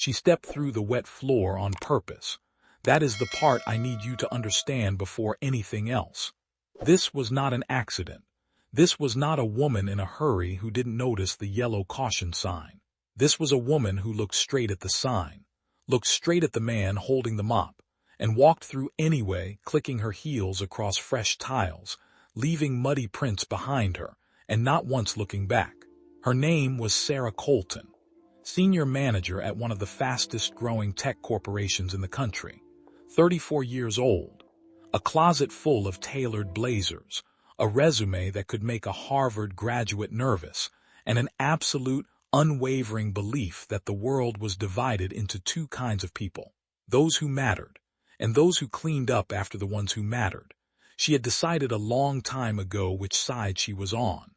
She stepped through the wet floor on purpose. That is the part I need you to understand before anything else. This was not an accident. This was not a woman in a hurry who didn't notice the yellow caution sign. This was a woman who looked straight at the sign, looked straight at the man holding the mop, and walked through anyway, clicking her heels across fresh tiles, leaving muddy prints behind her, and not once looking back. Her name was Sarah Colton, senior manager at one of the fastest-growing tech corporations in the country. 34 years old, a closet full of tailored blazers, a resume that could make a Harvard graduate nervous, and an absolute, unwavering belief that the world was divided into two kinds of people, those who mattered, and those who cleaned up after the ones who mattered. She had decided a long time ago which side she was on.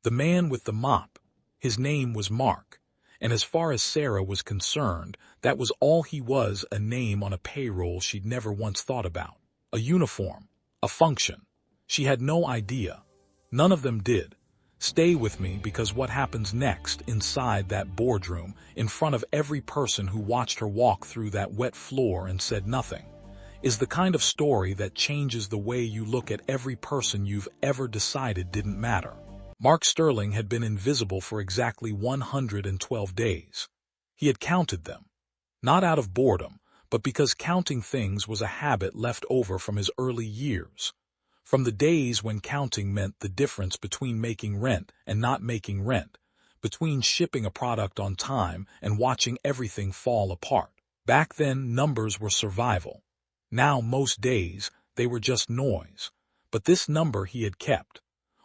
The man with the mop, his name was Mark, and as far as Sarah was concerned, that was all he was, a name on a payroll she'd never once thought about. A uniform, a function. She had no idea. None of them did. Stay with me, because what happens next inside that boardroom, in front of every person who watched her walk through that wet floor and said nothing, is the kind of story that changes the way you look at every person you've ever decided didn't matter. Mark Sterling had been invisible for exactly 112 days. He had counted them. Not out of boredom, but because counting things was a habit left over from his early years. From the days when counting meant the difference between making rent and not making rent, between shipping a product on time and watching everything fall apart. Back then, numbers were survival. Now, most days, they were just noise. But this number he had kept.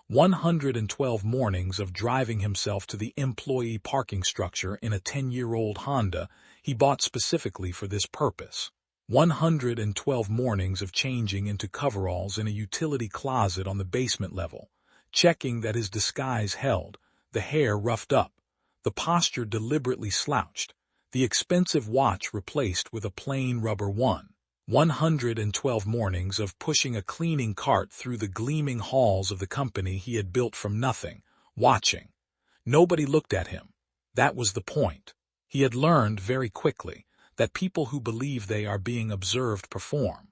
112 mornings of driving himself to the employee parking structure in a 10-year-old Honda he bought specifically for this purpose. 112 mornings of changing into coveralls in a utility closet on the basement level, checking that his disguise held, the hair roughed up, the posture deliberately slouched, the expensive watch replaced with a plain rubber one. 112 mornings of pushing a cleaning cart through the gleaming halls of the company he had built from nothing, watching. Nobody looked at him. That was the point. He had learned very quickly that people who believe they are being observed perform.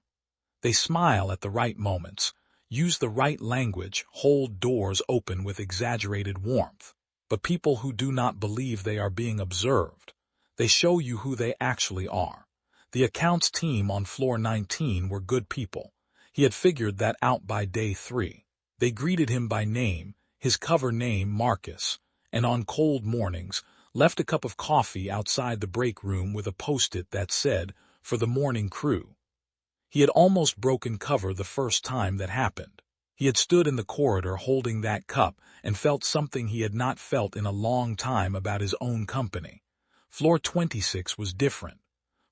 They smile at the right moments, use the right language, hold doors open with exaggerated warmth. But people who do not believe they are being observed, they show you who they actually are. The accounts team on floor 19 were good people. He had figured that out by day 3. They greeted him by name, his cover name Marcus, and on cold mornings, left a cup of coffee outside the break room with a post-it that said, "For the morning crew." He had almost broken cover the first time that happened. He had stood in the corridor holding that cup and felt something he had not felt in a long time about his own company. Floor 26 was different.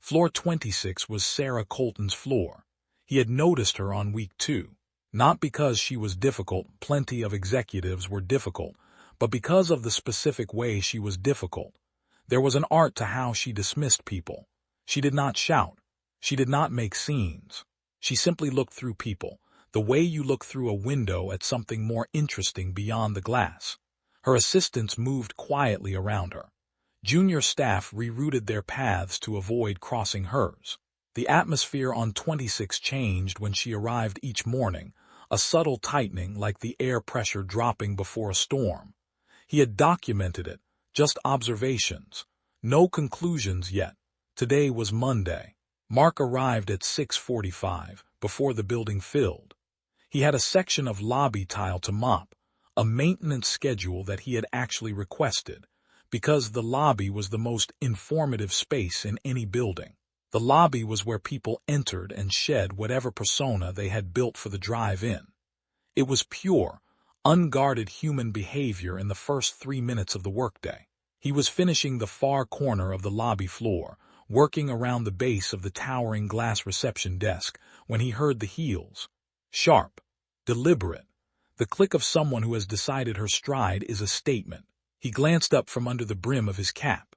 Floor 26 was Sarah Colton's floor. He had noticed her on week 2. Not because she was difficult, plenty of executives were difficult, but because of the specific way she was difficult. There was an art to how she dismissed people. She did not shout. She did not make scenes. She simply looked through people, the way you look through a window at something more interesting beyond the glass. Her assistants moved quietly around her. Junior staff rerouted their paths to avoid crossing hers. The atmosphere on 26 changed when she arrived each morning, a subtle tightening like the air pressure dropping before a storm. He had documented it, just observations. No conclusions yet. Today was Monday. Mark arrived at 6:45, before the building filled. He had a section of lobby tile to mop, a maintenance schedule that he had actually requested, because the lobby was the most informative space in any building. The lobby was where people entered and shed whatever persona they had built for the drive-in. It was pure, unguarded human behavior in the first 3 minutes of the workday. He was finishing the far corner of the lobby floor, working around the base of the towering glass reception desk, when he heard the heels. Sharp, deliberate, the click of someone who has decided her stride is a statement. He glanced up from under the brim of his cap.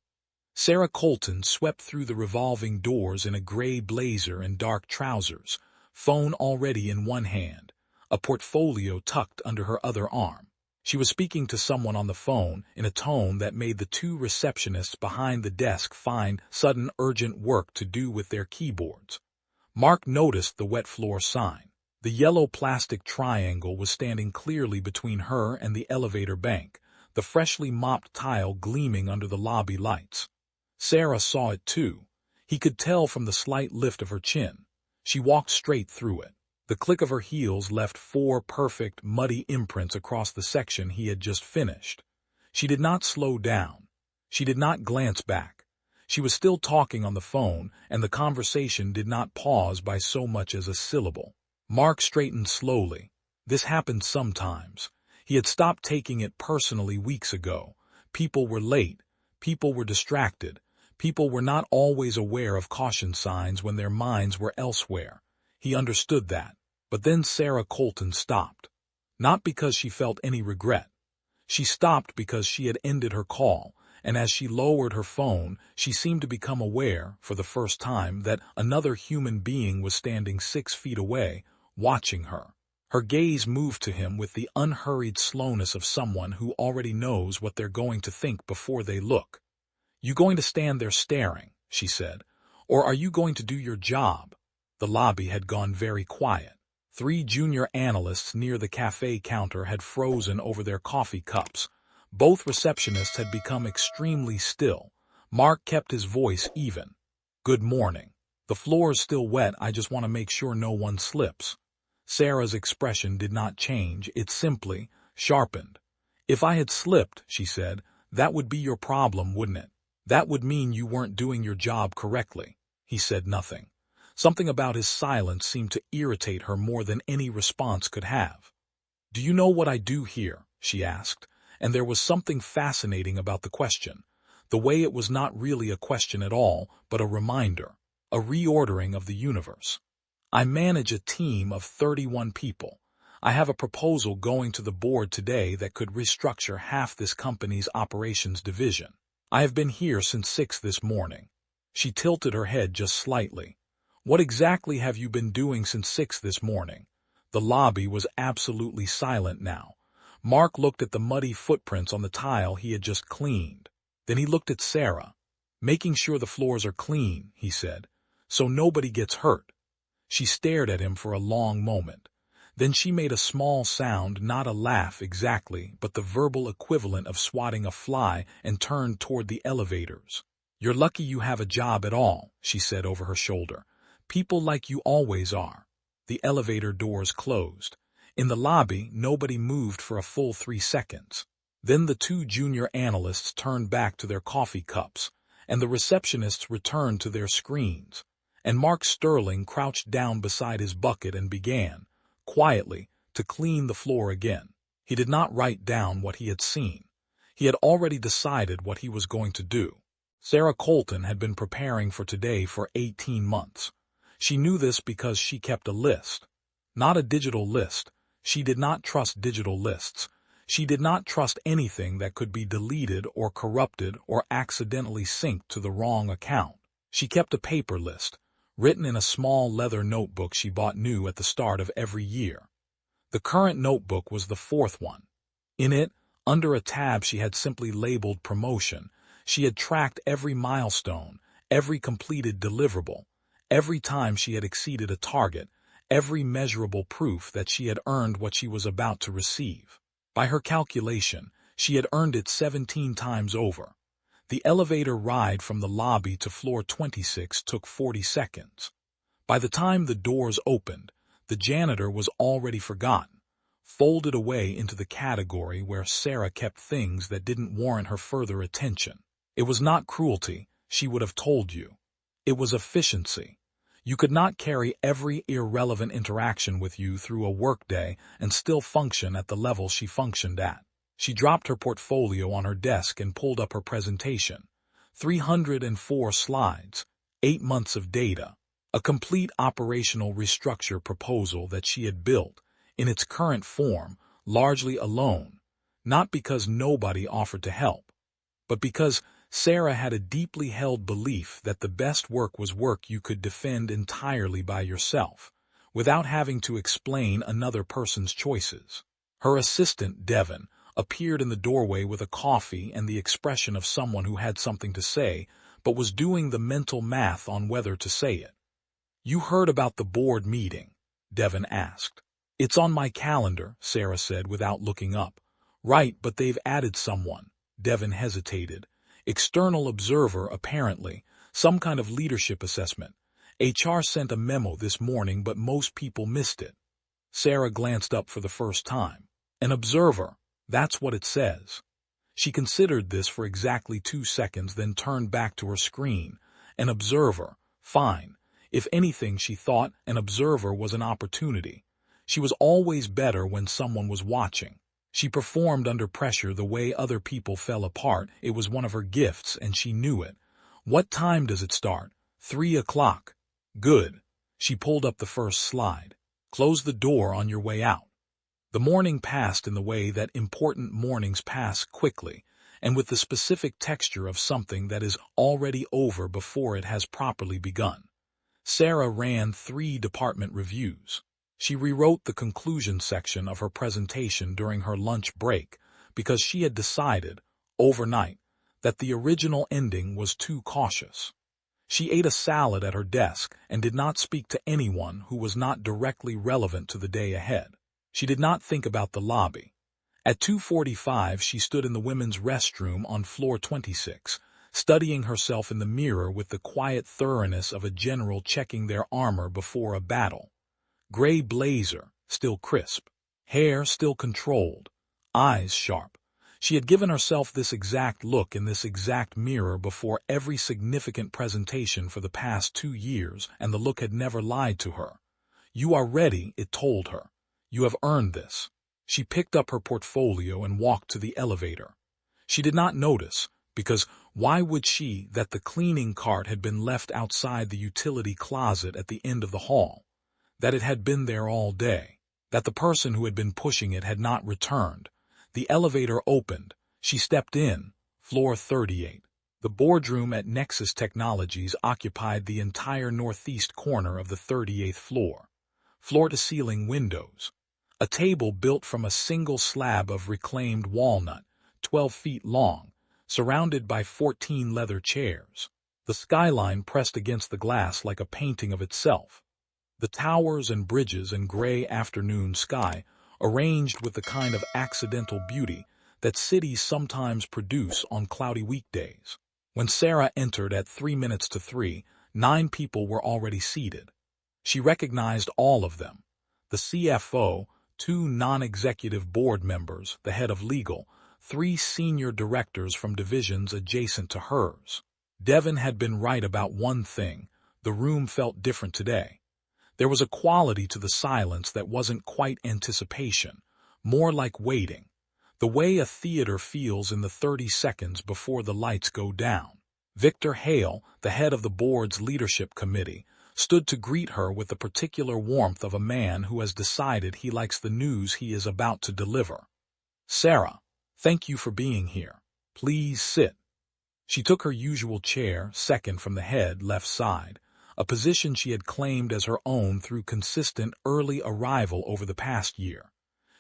Sarah Colton swept through the revolving doors in a gray blazer and dark trousers, phone already in one hand, a portfolio tucked under her other arm. She was speaking to someone on the phone in a tone that made the two receptionists behind the desk find sudden urgent work to do with their keyboards. Mark noticed the wet floor sign. The yellow plastic triangle was standing clearly between her and the elevator bank, the freshly mopped tile gleaming under the lobby lights. Sarah saw it too. He could tell from the slight lift of her chin. She walked straight through it. The click of her heels left 4 perfect, muddy imprints across the section he had just finished. She did not slow down. She did not glance back. She was still talking on the phone, and the conversation did not pause by so much as a syllable. Mark straightened slowly. This happened sometimes. He had stopped taking it personally weeks ago. People were late. People were distracted. People were not always aware of caution signs when their minds were elsewhere. He understood that. But then Sarah Colton stopped. Not because she felt any regret. She stopped because she had ended her call, and as she lowered her phone, she seemed to become aware, for the first time, that another human being was standing 6 feet away, watching her. Her gaze moved to him with the unhurried slowness of someone who already knows what they're going to think before they look. "You going to stand there staring?" she said. "Or are you going to do your job?" The lobby had gone very quiet. 3 junior analysts near the cafe counter had frozen over their coffee cups. Both receptionists had become extremely still. Mark kept his voice even. "Good morning. The floor's still wet, I just want to make sure no one slips." Sarah's expression did not change, it simply sharpened. "If I had slipped," she said, "that would be your problem, wouldn't it? That would mean you weren't doing your job correctly." He said nothing. Something about his silence seemed to irritate her more than any response could have. "Do you know what I do here?" she asked, and there was something fascinating about the question. The way it was not really a question at all, but a reminder, a reordering of the universe. "I manage a team of 31 people. I have a proposal going to the board today that could restructure half this company's operations division. I have been here since 6 this morning." She tilted her head just slightly. "What exactly have you been doing since 6 this morning?" The lobby was absolutely silent now. Mark looked at the muddy footprints on the tile he had just cleaned. Then he looked at Sarah. "Making sure the floors are clean," he said, "so nobody gets hurt." She stared at him for a long moment. Then she made a small sound, not a laugh exactly, but the verbal equivalent of swatting a fly, and turned toward the elevators. "You're lucky you have a job at all," she said over her shoulder. "People like you always are." The elevator doors closed. In the lobby, nobody moved for a full 3 seconds. Then the 2 junior analysts turned back to their coffee cups, and the receptionists returned to their screens. And Mark Sterling crouched down beside his bucket and began, quietly, to clean the floor again. He did not write down what he had seen. He had already decided what he was going to do. Sarah Colton had been preparing for today for 18 months. She knew this because she kept a list. Not a digital list. She did not trust digital lists. She did not trust anything that could be deleted or corrupted or accidentally synced to the wrong account. She kept a paper list, written in a small leather notebook she bought new at the start of every year. The current notebook was the 4th one. In it, under a tab she had simply labeled promotion, she had tracked every milestone, every completed deliverable, every time she had exceeded a target, every measurable proof that she had earned what she was about to receive. By her calculation, she had earned it 17 times over. The elevator ride from the lobby to floor 26 took 40 seconds. By the time the doors opened, the janitor was already forgotten, folded away into the category where Sarah kept things that didn't warrant her further attention. It was not cruelty, she would have told you. It was efficiency. You could not carry every irrelevant interaction with you through a workday and still function at the level she functioned at. She dropped her portfolio on her desk and pulled up her presentation. 304 slides, 8 months of data, a complete operational restructure proposal that she had built, in its current form, largely alone, not because nobody offered to help, but because Sarah had a deeply held belief that the best work was work you could defend entirely by yourself, without having to explain another person's choices. Her assistant, Devon, appeared in the doorway with a coffee and the expression of someone who had something to say, but was doing the mental math on whether to say it. "You heard about the board meeting?" Devon asked. "It's on my calendar," Sarah said without looking up. "Right, but they've added someone." Devon hesitated. "External observer, apparently. Some kind of leadership assessment. HR sent a memo this morning, but most people missed it." Sarah glanced up for the first time. "An observer. That's what it says." She considered this for exactly 2 seconds, then turned back to her screen. An observer. Fine. If anything, she thought, an observer was an opportunity. She was always better when someone was watching. She performed under pressure the way other people fell apart. It was one of her gifts, and she knew it. "What time does it start?" 3 o'clock. "Good." She pulled up the first slide. "Close the door on your way out." The morning passed in the way that important mornings pass, quickly, and with the specific texture of something that is already over before it has properly begun. Sarah ran 3 department reviews. She rewrote the conclusion section of her presentation during her lunch break because she had decided, overnight, that the original ending was too cautious. She ate a salad at her desk and did not speak to anyone who was not directly relevant to the day ahead. She did not think about the lobby. At 2:45 she stood in the women's restroom on floor 26, studying herself in the mirror with the quiet thoroughness of a general checking their armor before a battle. Gray blazer, still crisp. Hair still controlled. Eyes sharp. She had given herself this exact look in this exact mirror before every significant presentation for the past 2 years, and the look had never lied to her. "You are ready," it told her. "You have earned this." She picked up her portfolio and walked to the elevator. She did not notice, because why would she, that the cleaning cart had been left outside the utility closet at the end of the hall, that it had been there all day, that the person who had been pushing it had not returned. The elevator opened. She stepped in. Floor 38. The boardroom at Nexus Technologies occupied the entire northeast corner of the 38th floor. Floor-to-ceiling windows. A table built from a single slab of reclaimed walnut, 12 feet long, surrounded by 14 leather chairs. The skyline pressed against the glass like a painting of itself. The towers and bridges and gray afternoon sky, arranged with the kind of accidental beauty that cities sometimes produce on cloudy weekdays. When Sarah entered at 3 minutes to 3, 9 people were already seated. She recognized all of them. The CFO, 2 non-executive board members, the head of legal, 3 senior directors from divisions adjacent to hers. Devon had been right about one thing: the room felt different today. There was a quality to the silence that wasn't quite anticipation, more like waiting, the way a theater feels in the 30 seconds before the lights go down. Victor Hale, the head of the board's leadership committee, stood to greet her with the particular warmth of a man who has decided he likes the news he is about to deliver. "Sarah, thank you for being here. Please sit." She took her usual chair, second from the head, left side, a position she had claimed as her own through consistent early arrival over the past year.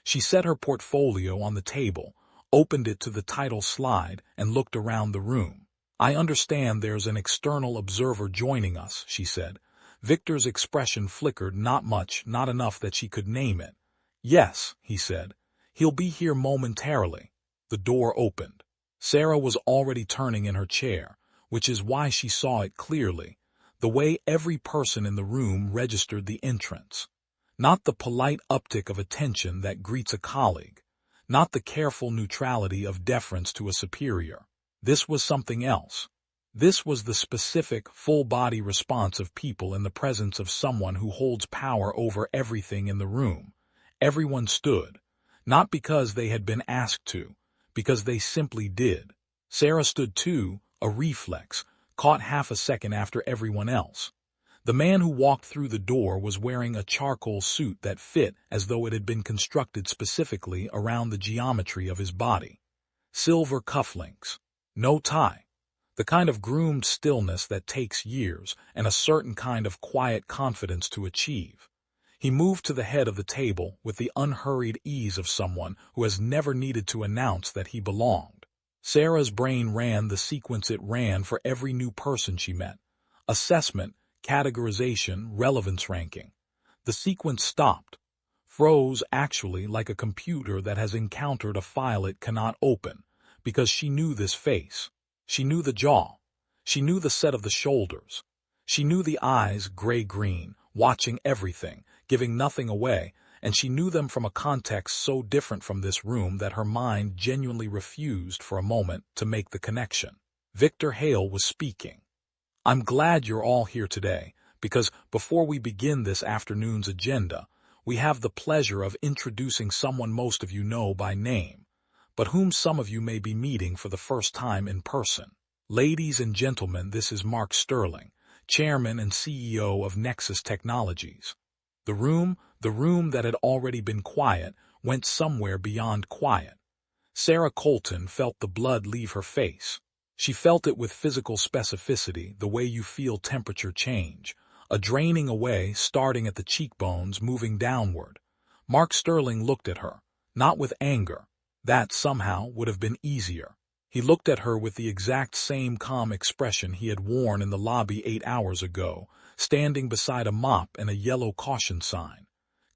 She set her portfolio on the table, opened it to the title slide, and looked around the room. "I understand there's an external observer joining us," she said. Victor's expression flickered. Not much, not enough that she could name it. "Yes," he said. "He'll be here momentarily." The door opened. Sarah was already turning in her chair, which is why she saw it clearly, the way every person in the room registered the entrance. Not the polite uptick of attention that greets a colleague, not the careful neutrality of deference to a superior. This was something else. This was the specific, full-body response of people in the presence of someone who holds power over everything in the room. Everyone stood, not because they had been asked to, because they simply did. Sarah stood too, a reflex, caught half a second after everyone else. The man who walked through the door was wearing a charcoal suit that fit as though it had been constructed specifically around the geometry of his body. Silver cufflinks. No tie. The kind of groomed stillness that takes years and a certain kind of quiet confidence to achieve. He moved to the head of the table with the unhurried ease of someone who has never needed to announce that he belonged. Sarah's brain ran the sequence it ran for every new person she met. Assessment, categorization, relevance ranking. The sequence stopped, froze actually like a computer that has encountered a file it cannot open, because she knew this face. She knew the jaw. She knew the set of the shoulders. She knew the eyes, gray-green, watching everything, giving nothing away, and she knew them from a context so different from this room that her mind genuinely refused for a moment to make the connection. Victor Hale was speaking. I'm glad you're all here today, because before we begin this afternoon's agenda, we have the pleasure of introducing someone most of you know by name, but whom some of you may be meeting for the first time in person. Ladies and gentlemen, this is Mark Sterling, Chairman and CEO of Nexus Technologies. The room that had already been quiet, went somewhere beyond quiet. Sarah Colton felt the blood leave her face. She felt it with physical specificity, the way you feel temperature change, a draining away, starting at the cheekbones, moving downward. Mark Sterling looked at her, not with anger. That somehow would have been easier. He looked at her with the exact same calm expression he had worn in the lobby 8 hours ago, standing beside a mop and a yellow caution sign.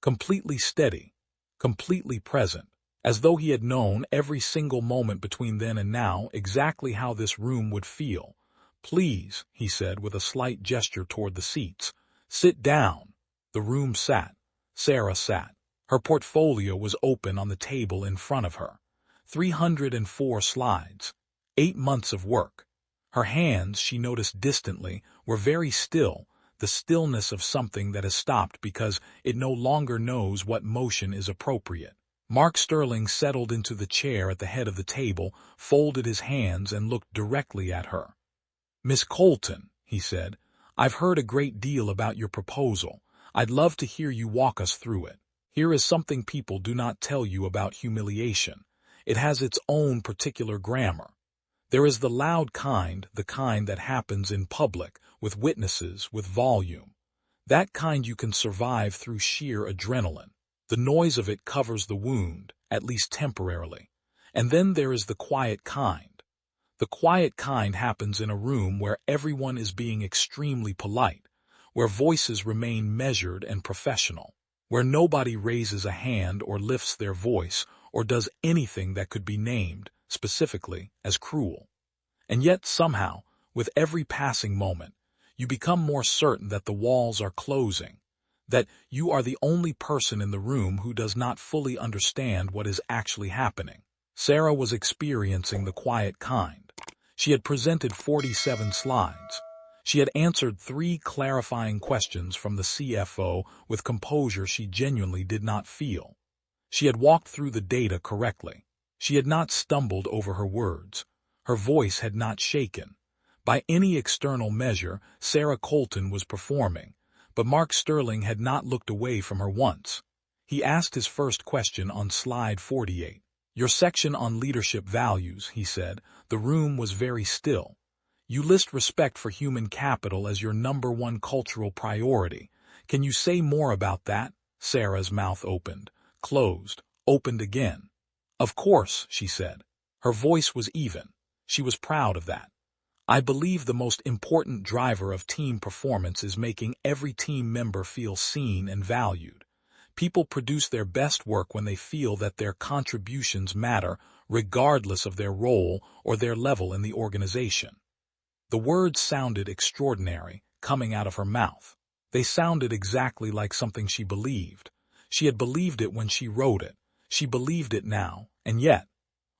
Completely steady, completely present, as though he had known every single moment between then and now exactly how this room would feel. Please, he said with a slight gesture toward the seats. Sit down. The room sat. Sarah sat. Her portfolio was open on the table in front of her. 304 slides. 8 months of work. Her hands, she noticed distantly, were very still, the stillness of something that has stopped because it no longer knows what motion is appropriate. Mark Sterling settled into the chair at the head of the table, folded his hands and looked directly at her. Miss Colton, he said, I've heard a great deal about your proposal. I'd love to hear you walk us through it. Here is something people do not tell you about humiliation. It has its own particular grammar. There is the loud kind, the kind that happens in public, with witnesses, with volume. That kind you can survive through sheer adrenaline. The noise of it covers the wound, at least temporarily. And then there is the quiet kind. The quiet kind happens in a room where everyone is being extremely polite, where voices remain measured and professional, where nobody raises a hand or lifts their voice or does anything that could be named, specifically, as cruel. And yet somehow, with every passing moment, you become more certain that the walls are closing, that you are the only person in the room who does not fully understand what is actually happening. Sarah was experiencing the quiet kind. She had presented 47 slides. She had answered 3 clarifying questions from the CFO with composure she genuinely did not feel. She had walked through the data correctly. She had not stumbled over her words. Her voice had not shaken. By any external measure, Sarah Colton was performing, but Mark Sterling had not looked away from her once. He asked his first question on slide 48. Your section on leadership values, he said. The room was very still. You list respect for human capital as your #1 cultural priority. Can you say more about that? Sarah's mouth opened, closed, opened again. Of course, she said. Her voice was even. She was proud of that. I believe the most important driver of team performance is making every team member feel seen and valued. People produce their best work when they feel that their contributions matter, regardless of their role or their level in the organization. The words sounded extraordinary, coming out of her mouth. They sounded exactly like something she believed. She had believed it when she wrote it. She believed it now, and yet,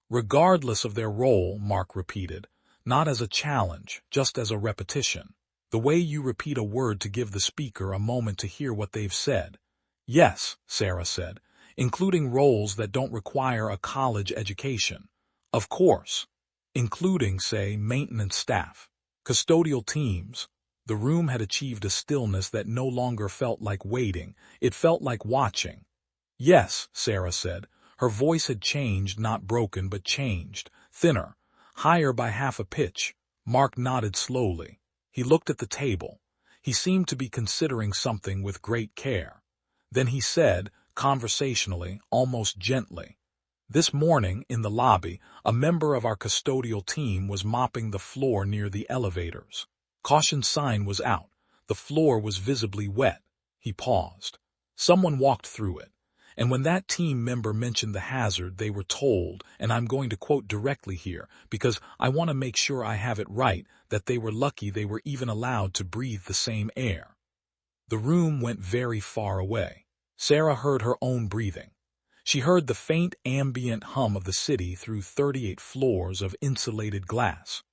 regardless of their role, Mark repeated, not as a challenge, just as a repetition. The way you repeat a word to give the speaker a moment to hear what they've said. Yes, Sarah said, including roles that don't require a college education. Of course. Including, say, maintenance staff, custodial teams. The room had achieved a stillness that no longer felt like waiting, it felt like watching. Yes, Sarah said. Her voice had changed, not broken, but changed, thinner, higher by half a pitch. Mark nodded slowly. He looked at the table. He seemed to be considering something with great care. Then he said, conversationally, almost gently, "This morning, in the lobby, a member of our custodial team was mopping the floor near the elevators. Caution sign was out. The floor was visibly wet." He paused. "Someone walked through it. And when that team member mentioned the hazard, they were told, and I'm going to quote directly here, because I want to make sure I have it right, that they were lucky they were even allowed to breathe the same air." The room went very far away. Sarah heard her own breathing. She heard the faint ambient hum of the city through 38 floors of insulated glass.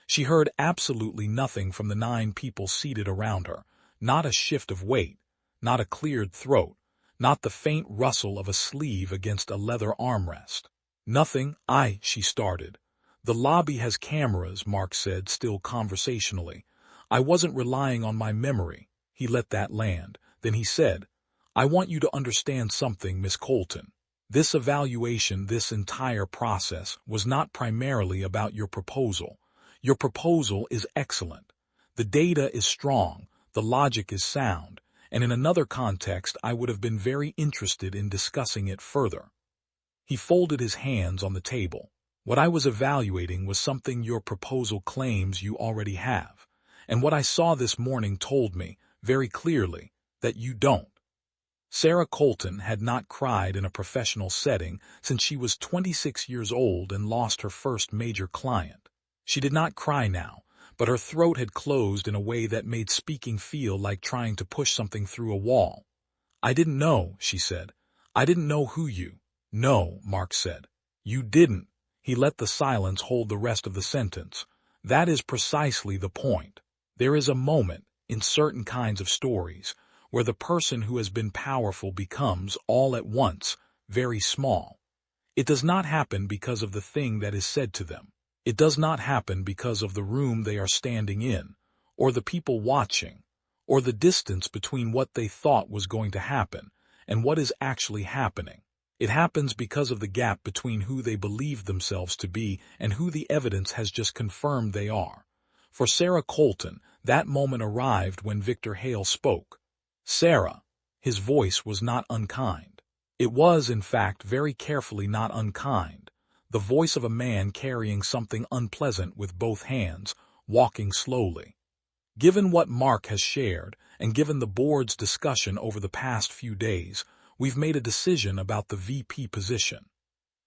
She heard absolutely nothing from the 9 people seated around her, not a shift of weight, not a cleared throat, not the faint rustle of a sleeve against a leather armrest. "Nothing, she started. "The lobby has cameras," Mark said, still conversationally. "I wasn't relying on my memory." He let that land. Then he said, "I want you to understand something, Miss Colton. This evaluation, this entire process, was not primarily about your proposal. Your proposal is excellent. The data is strong, the logic is sound, and in another context I would have been very interested in discussing it further." He folded his hands on the table. "What I was evaluating was something your proposal claims you already have, and what I saw this morning told me, very clearly, that you don't." Sarah Colton had not cried in a professional setting since she was 26 years old and lost her first major client. She did not cry now, but her throat had closed in a way that made speaking feel like trying to push something through a wall. "I didn't know," she said. "I didn't know who you—" "No," Mark said. "You didn't." He let the silence hold the rest of the sentence. "That is precisely the point. There is a moment, in certain kinds of stories, where the person who has been powerful becomes, all at once, very small. It does not happen because of the thing that is said to them. It does not happen because of the room they are standing in, or the people watching, or the distance between what they thought was going to happen and what is actually happening. It happens because of the gap between who they believe themselves to be and who the evidence has just confirmed they are." For Sarah Colton, that moment arrived when Victor Hale spoke. "Sarah." His voice was not unkind. It was, in fact, very carefully not unkind. The voice of a man carrying something unpleasant with both hands, walking slowly. "Given what Mark has shared, and given the board's discussion over the past few days, we've made a decision about the VP position."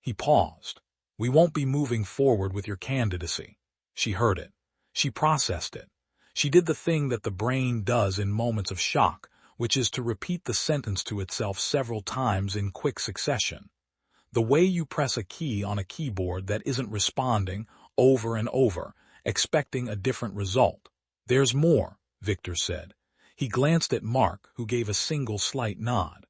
He paused. "We won't be moving forward with your candidacy." She heard it. She processed it. She did the thing that the brain does in moments of shock, which is to repeat the sentence to itself several times in quick succession. The way you press a key on a keyboard that isn't responding, over and over, expecting a different result. "There's more," Victor said. He glanced at Mark, who gave a single slight nod.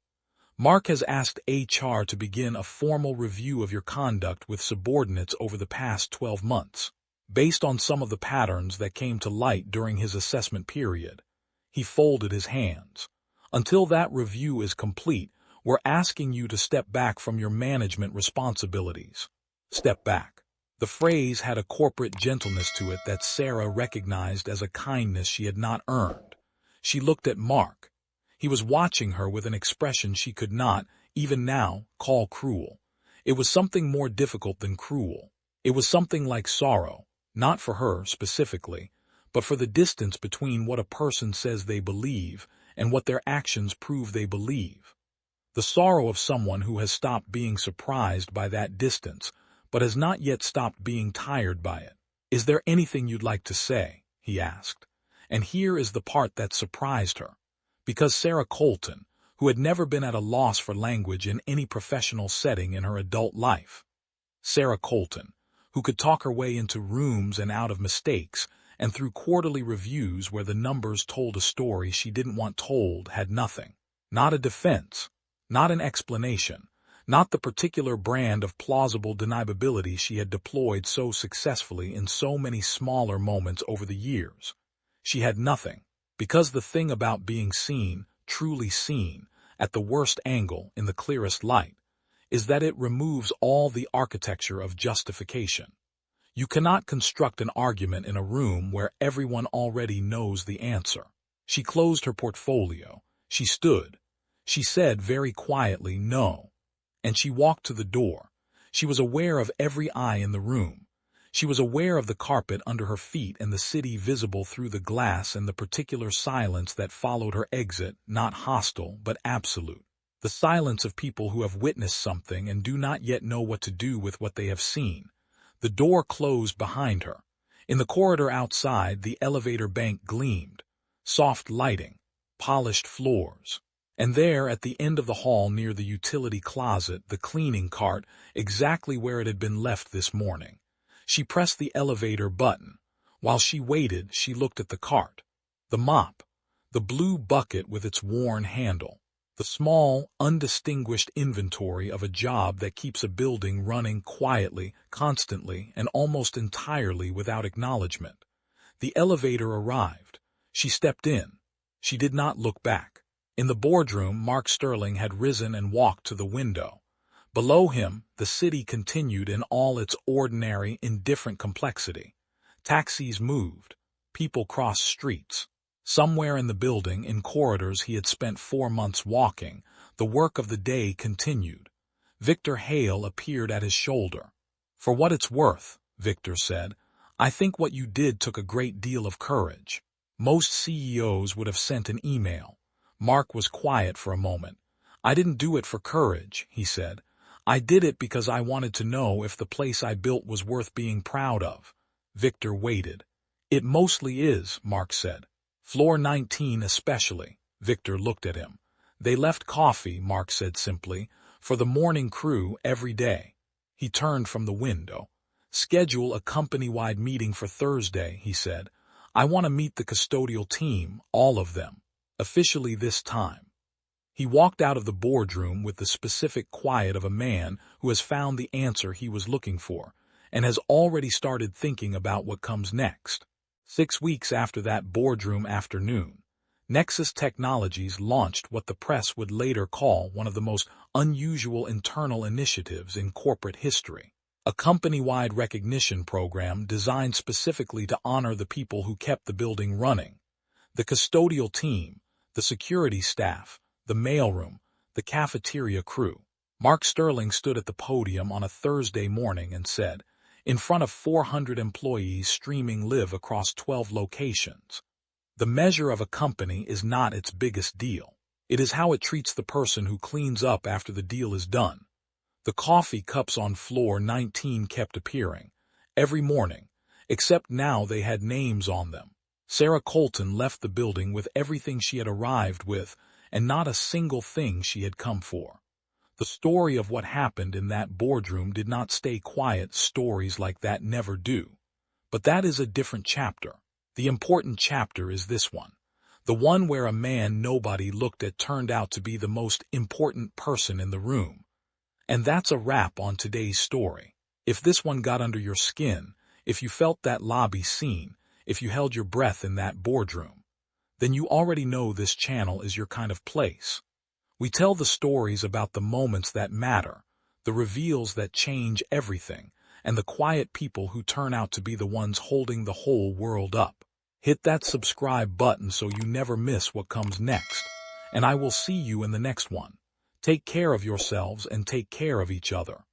"Mark has asked HR to begin a formal review of your conduct with subordinates over the past 12 months, based on some of the patterns that came to light during his assessment period." He folded his hands. "Until that review is complete, we're asking you to step back from your management responsibilities." Step back. The phrase had a corporate gentleness to it that Sarah recognized as a kindness she had not earned. She looked at Mark. He was watching her with an expression she could not, even now, call cruel. It was something more difficult than cruel. It was something like sorrow, not for her specifically, but for the distance between what a person says they believe and what their actions prove they believe. The sorrow of someone who has stopped being surprised by that distance, but has not yet stopped being tired by it. "Is there anything you'd like to say?" he asked. And here is the part that surprised her. Because Sarah Colton, who had never been at a loss for language in any professional setting in her adult life. Sarah Colton, who could talk her way into rooms and out of mistakes, and through quarterly reviews where the numbers told a story she didn't want told, had nothing. Not a defense, not an explanation, not the particular brand of plausible deniability she had deployed so successfully in so many smaller moments over the years. She had nothing, because the thing about being seen, truly seen, at the worst angle, in the clearest light, is that it removes all the architecture of justification. You cannot construct an argument in a room where everyone already knows the answer. She closed her portfolio. She stood. She said very quietly, "No." And she walked to the door. She was aware of every eye in the room. She was aware of the carpet under her feet and the city visible through the glass and the particular silence that followed her exit, not hostile, but absolute. The silence of people who have witnessed something and do not yet know what to do with what they have seen. The door closed behind her. In the corridor outside, the elevator bank gleamed. Soft lighting, polished floors. And there, at the end of the hall near the utility closet, the cleaning cart, exactly where it had been left this morning. She pressed the elevator button. While she waited, she looked at the cart. The mop. The blue bucket with its worn handle. The small, undistinguished inventory of a job that keeps a building running quietly, constantly, and almost entirely without acknowledgement. The elevator arrived. She stepped in. She did not look back. In the boardroom, Mark Sterling had risen and walked to the window. Below him, the city continued in all its ordinary, indifferent complexity. Taxis moved. People crossed streets. Somewhere in the building, in corridors he had spent 4 months walking, the work of the day continued. Victor Hale appeared at his shoulder. "For what it's worth," Victor said, "I think what you did took a great deal of courage. Most CEOs would have sent an email." Mark was quiet for a moment. "I didn't do it for courage," he said. "I did it because I wanted to know if the place I built was worth being proud of." Victor waited. "It mostly is," Mark said. "Floor 19 especially." Victor looked at him. "They left coffee," Mark said simply, "for the morning crew every day." He turned from the window. "Schedule a company-wide meeting for Thursday," he said. "I want to meet the custodial team, all of them, officially this time." He walked out of the boardroom with the specific quiet of a man who has found the answer he was looking for, and has already started thinking about what comes next. 6 weeks after that boardroom afternoon, Nexus Technologies launched what the press would later call one of the most unusual internal initiatives in corporate history. A company-wide recognition program designed specifically to honor the people who kept the building running. The custodial team, the security staff, the mailroom, the cafeteria crew. Mark Sterling stood at the podium on a Thursday morning and said, in front of 400 employees streaming live across 12 locations, "The measure of a company is not its biggest deal. It is how it treats the person who cleans up after the deal is done." The coffee cups on floor 19 kept appearing, every morning, except now they had names on them. Sarah Colton left the building with everything she had arrived with, and not a single thing she had come for. The story of what happened in that boardroom did not stay quiet. Stories like that never do. But that is a different chapter. The important chapter is this one. The one where a man nobody looked at turned out to be the most important person in the room. And that's a wrap on today's story. If this one got under your skin, if you felt that lobby scene, if you held your breath in that boardroom, then you already know this channel is your kind of place. We tell the stories about the moments that matter, the reveals that change everything, and the quiet people who turn out to be the ones holding the whole world up. Hit that subscribe button so you never miss what comes next, and I will see you in the next one. Take care of yourselves and take care of each other.